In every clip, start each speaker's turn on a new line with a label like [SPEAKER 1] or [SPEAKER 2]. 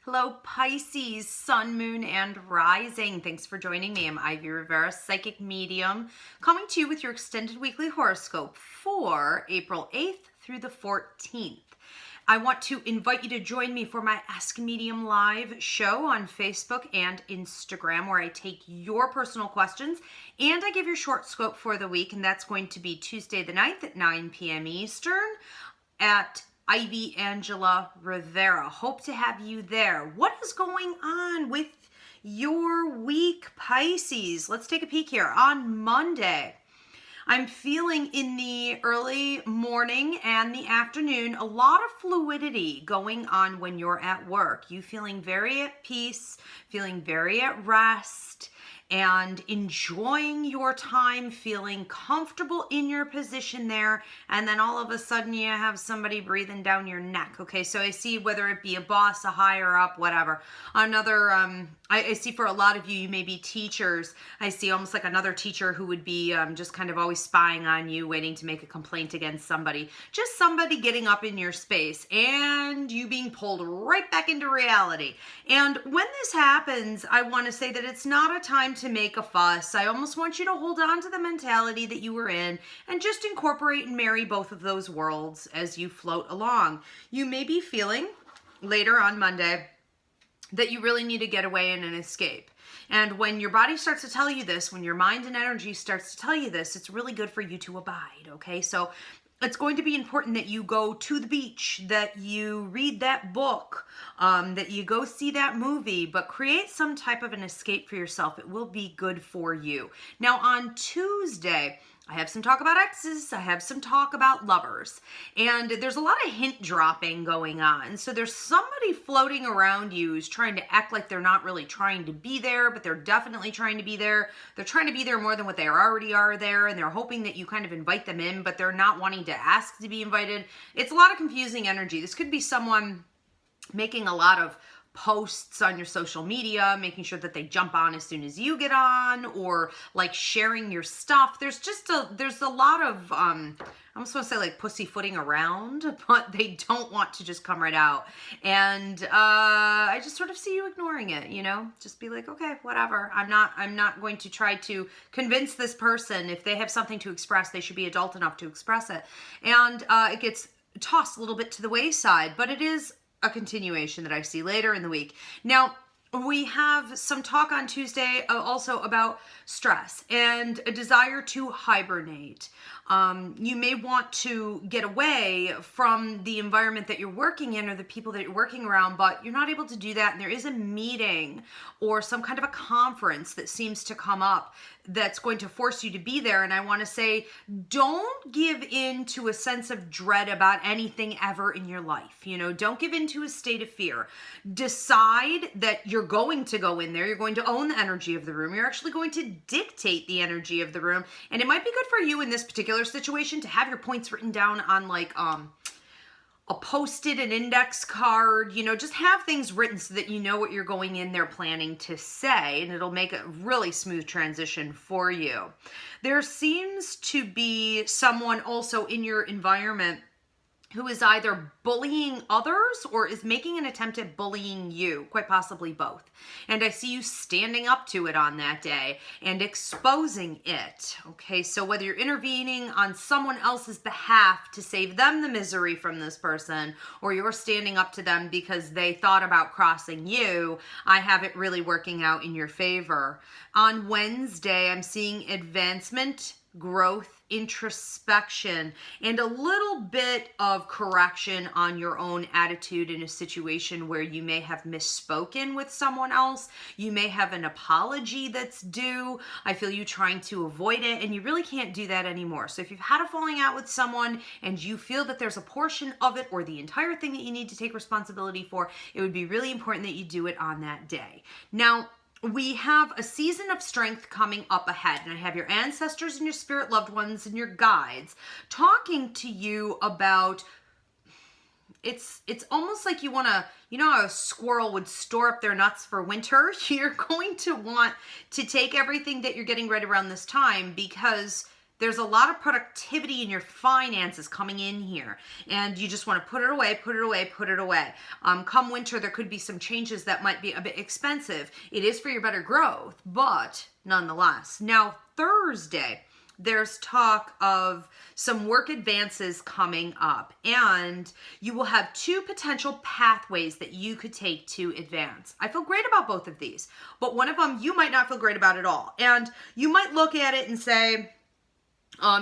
[SPEAKER 1] Hello, Pisces, Sun, Moon, and Rising. Thanks for joining me. I'm Ivy Rivera, Psychic Medium, coming to you with your extended weekly horoscope for April 8th through the 14th. I want to invite you to join me for my Ask Medium live show on Facebook and Instagram, where I take your personal questions and I give your short scope for the week, and that's going to be Tuesday the 9th at 9 p.m. Eastern at Ivy Angela Rivera. Hope to have you there. What is going on with your week, Pisces? Let's take a peek here. On Monday, I'm feeling in the early morning and the afternoon a lot of fluidity going on when you're at work. You feeling very at peace, feeling very at rest, and enjoying your time, feeling comfortable in your position there, and then all of a sudden you have somebody breathing down your neck. Okay, so I see whether it be a boss, a higher up, whatever. Another, I see for a lot of you, you may be teachers. I see almost like another teacher who would be just kind of always spying on you, waiting to make a complaint against somebody. Just somebody getting up in your space and you being pulled right back into reality. And when this happens, I want to say that it's not a time to make a fuss. I almost want you to hold on to the mentality that you were in and just incorporate and marry both of those worlds as you float along. You may be feeling later on Monday that you really need to get away and an escape. And when your body starts to tell you this, when your mind and energy starts to tell you this, it's really good for you to abide, okay? So it's going to be important that you go to the beach, that you read that book, that you go see that movie, but create some type of an escape for yourself. It will be good for you. Now on Tuesday, I have some talk about exes, I have some talk about lovers, and there's a lot of hint dropping going on. So there's somebody floating around you who's trying to act like they're not really trying to be there, but they're definitely trying to be there. They're trying to be there more than what they already are there, and they're hoping that you kind of invite them in, but they're not wanting to ask to be invited. It's a lot of confusing energy. This could be someone making a lot of posts on your social media, making sure that they jump on as soon as you get on, or like sharing your stuff. There's a lot of, I almost want to say like pussyfooting around, but they don't want to just come right out. And I just sort of see you ignoring it, you know, just be like, okay, whatever. I'm not going to try to convince this person. If they have something to express, they should be adult enough to express it. And it gets tossed a little bit to the wayside, but it is a continuation that I see later in the week. Now, we have some talk on Tuesday also about stress and a desire to hibernate. You may want to get away from the environment that you're working in or the people that you're working around, but you're not able to do that. And there is a meeting or some kind of a conference that seems to come up that's going to force you to be there. And I want to say, don't give in to a sense of dread about anything ever in your life. You know, don't give in to a state of fear. Decide that you're going to go in there. You're going to own the energy of the room. You're actually going to dictate the energy of the room. And it might be good for you in this particular situation to have your points written down on like, a post-it, an index card, you know, just have things written so that you know what you're going in there planning to say, and it'll make a really smooth transition for you. There seems to be someone also in your environment who is either bullying others or is making an attempt at bullying you, quite possibly both. And I see you standing up to it on that day and exposing it. Okay, so whether you're intervening on someone else's behalf to save them the misery from this person, or you're standing up to them because they thought about crossing you, I have it really working out in your favor. On Wednesday, I'm seeing advancement, growth, introspection, and a little bit of correction on your own attitude in a situation where you may have misspoken with someone else. You may have an apology that's due. I feel you trying to avoid it, and you really can't do that anymore. So if you've had a falling out with someone and you feel that there's a portion of it or the entire thing that you need to take responsibility for, it would be really important that you do it on that day. Now, we have a season of strength coming up ahead, and I have your ancestors and your spirit loved ones and your guides talking to you about, it's almost like you want to, you know how a squirrel would store up their nuts for winter? You're going to want to take everything that you're getting right around this time, because There's a lot of productivity in your finances coming in here, and you just want to put it away, put it away, put it away. Come winter, there could be some changes that might be a bit expensive. It is for your better growth, but nonetheless. Now, Thursday, there's talk of some work advances coming up, and you will have two potential pathways that you could take to advance. I feel great about both of these, but one of them you might not feel great about at all. And you might look at it and say,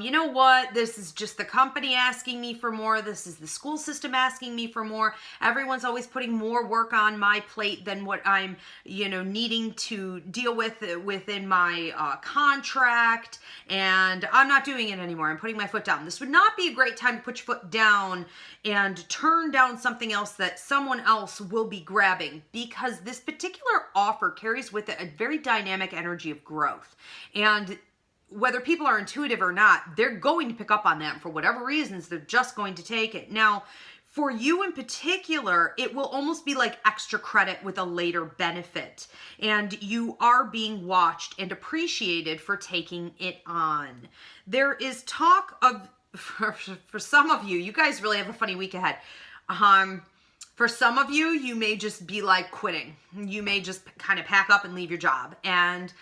[SPEAKER 1] you know what, this is just the company asking me for more. This is the school system asking me for more. Everyone's always putting more work on my plate than what I'm, needing to deal with within my contract. And I'm not doing it anymore. I'm putting my foot down. This would not be a great time to put your foot down and turn down something else that someone else will be grabbing, because this particular offer carries with it a very dynamic energy of growth. And whether people are intuitive or not, they're going to pick up on that. For whatever reasons, they're just going to take it. Now, for you in particular, it will almost be like extra credit with a later benefit. And you are being watched and appreciated for taking it on. There is talk of, for some of you, you guys really have a funny week ahead. For some of you, you may just be like quitting. You may just kind of pack up and leave your job. And,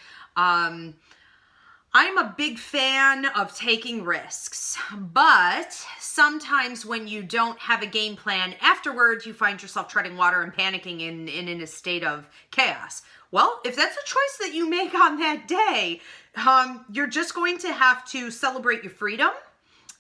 [SPEAKER 1] I'm a big fan of taking risks, but sometimes when you don't have a game plan, afterwards you find yourself treading water and panicking in a state of chaos. Well, if that's a choice that you make on that day, you're just going to have to celebrate your freedom.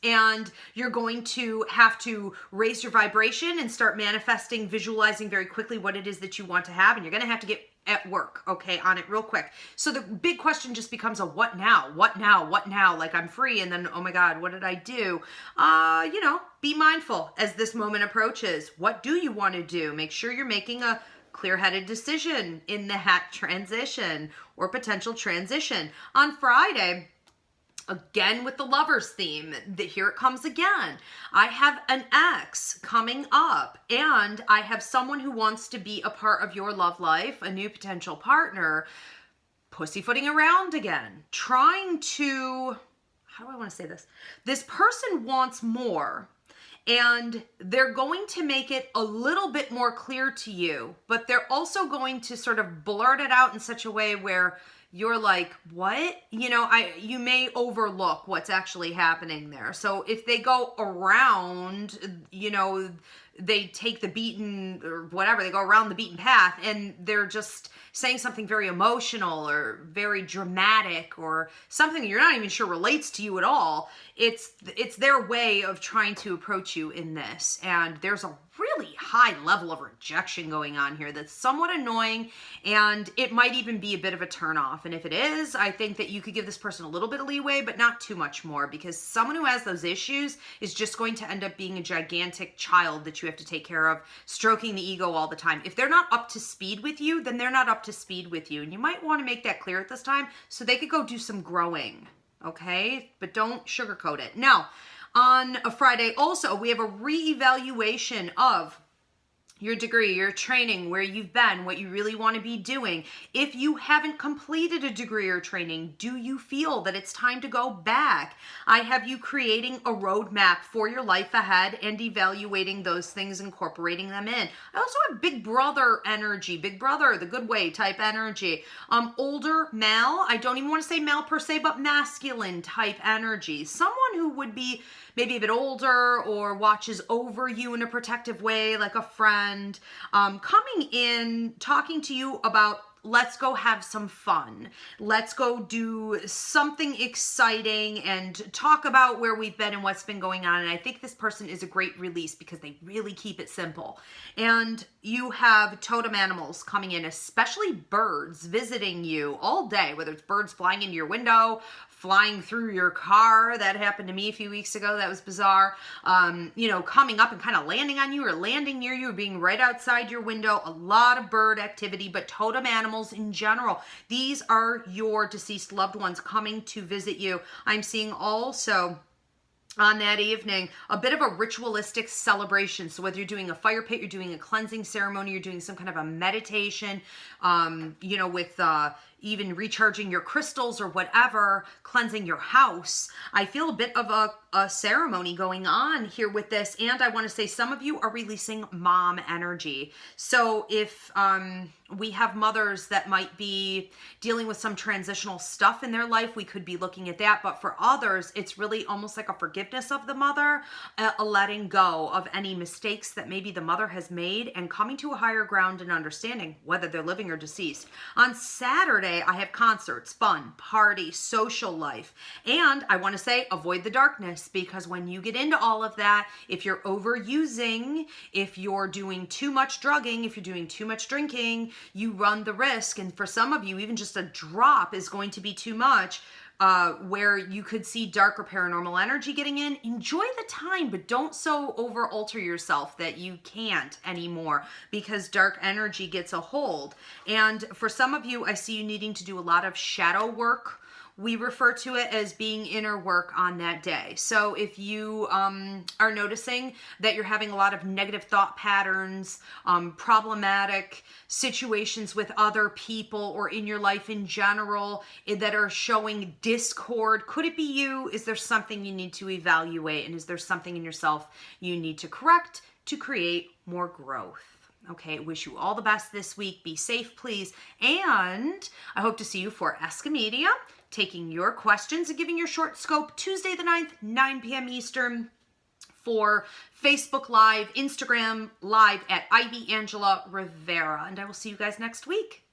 [SPEAKER 1] And you're going to have to raise your vibration and start manifesting, visualizing very quickly what it is that you want to have. And you're going to have to get at work, okay, on it real quick. So the big question just becomes a what now? What now? What now? Like, I'm free, and then, oh my God, what did I do? Be mindful as this moment approaches. What do you want to do? Make sure you're making a clear-headed decision in that transition or potential transition. On Friday, again with the lovers theme, here it comes again. I have an ex coming up, and I have someone who wants to be a part of your love life, a new potential partner, pussyfooting around again, trying to, how do I want to say this? This person wants more, and they're going to make it a little bit more clear to you, but they're also going to sort of blurt it out in such a way where you're like, what? You may overlook what's actually happening there. So if they go around, they take the beaten or whatever, they go around the beaten path, and they're just saying something very emotional or very dramatic or something you're not even sure relates to you at all. It's their way of trying to approach you in this. And there's a really high level of rejection going on here that's somewhat annoying, and it might even be a bit of a turnoff. And if it is, I think that you could give this person a little bit of leeway, but not too much more, because someone who has those issues is just going to end up being a gigantic child that you have to take care of, stroking the ego all the time. If they're not up to speed with you, then they're not up to speed with you. And you might want to make that clear at this time so they could go do some growing, okay? But don't sugarcoat it. Now, on a Friday also, we have a reevaluation of your degree, your training, where you've been, what you really want to be doing. If you haven't completed a degree or training, do you feel that it's time to go back? I have you creating a roadmap for your life ahead and evaluating those things, incorporating them in. I also have big brother energy, big brother, the good way type energy. Older male, I don't even want to say male per se, but masculine type energy. Someone who would be maybe a bit older or watches over you in a protective way, like a friend, coming in, talking to you about, let's go have some fun. Let's go do something exciting and talk about where we've been and what's been going on. And I think this person is a great release because they really keep it simple. And you have totem animals coming in, especially birds visiting you all day, whether it's birds flying into your window, flying through your car. That happened to me a few weeks ago. That was bizarre. Coming up and kind of landing on you or landing near you or being right outside your window. A lot of bird activity, but totem animals in general. These are your deceased loved ones coming to visit you. I'm seeing also on that evening a bit of a ritualistic celebration. So whether you're doing a fire pit, you're doing a cleansing ceremony, you're doing some kind of a meditation, with even recharging your crystals or whatever, cleansing your house. I feel a bit of a ceremony going on here with this. And I want to say some of you are releasing mom energy. So if we have mothers that might be dealing with some transitional stuff in their life, we could be looking at that. But for others, it's really almost like a forgiveness of the mother, a letting go of any mistakes that maybe the mother has made and coming to a higher ground and understanding whether they're living or deceased. On Saturday, I have concerts, fun, party, social life. And I want to say avoid the darkness, because when you get into all of that, if you're overusing, if you're doing too much drugging, if you're doing too much drinking, you run the risk. And for some of you, even just a drop is going to be too much, where you could see darker paranormal energy getting in. Enjoy the time, but don't so over alter yourself that you can't anymore, because dark energy gets a hold. And for some of you, I see you needing to do a lot of shadow work. We refer to it as being inner work on that day. So if you are noticing that you're having a lot of negative thought patterns, problematic situations with other people or in your life in general that are showing discord, could it be you? Is there something you need to evaluate? And is there something in yourself you need to correct to create more growth? Okay, wish you all the best this week. Be safe, please. And I hope to see you for Escomedia, taking your questions and giving your short scope Tuesday the 9th, 9 p.m. Eastern, for Facebook Live, Instagram Live at Ivy Angela Rivera. And I will see you guys next week.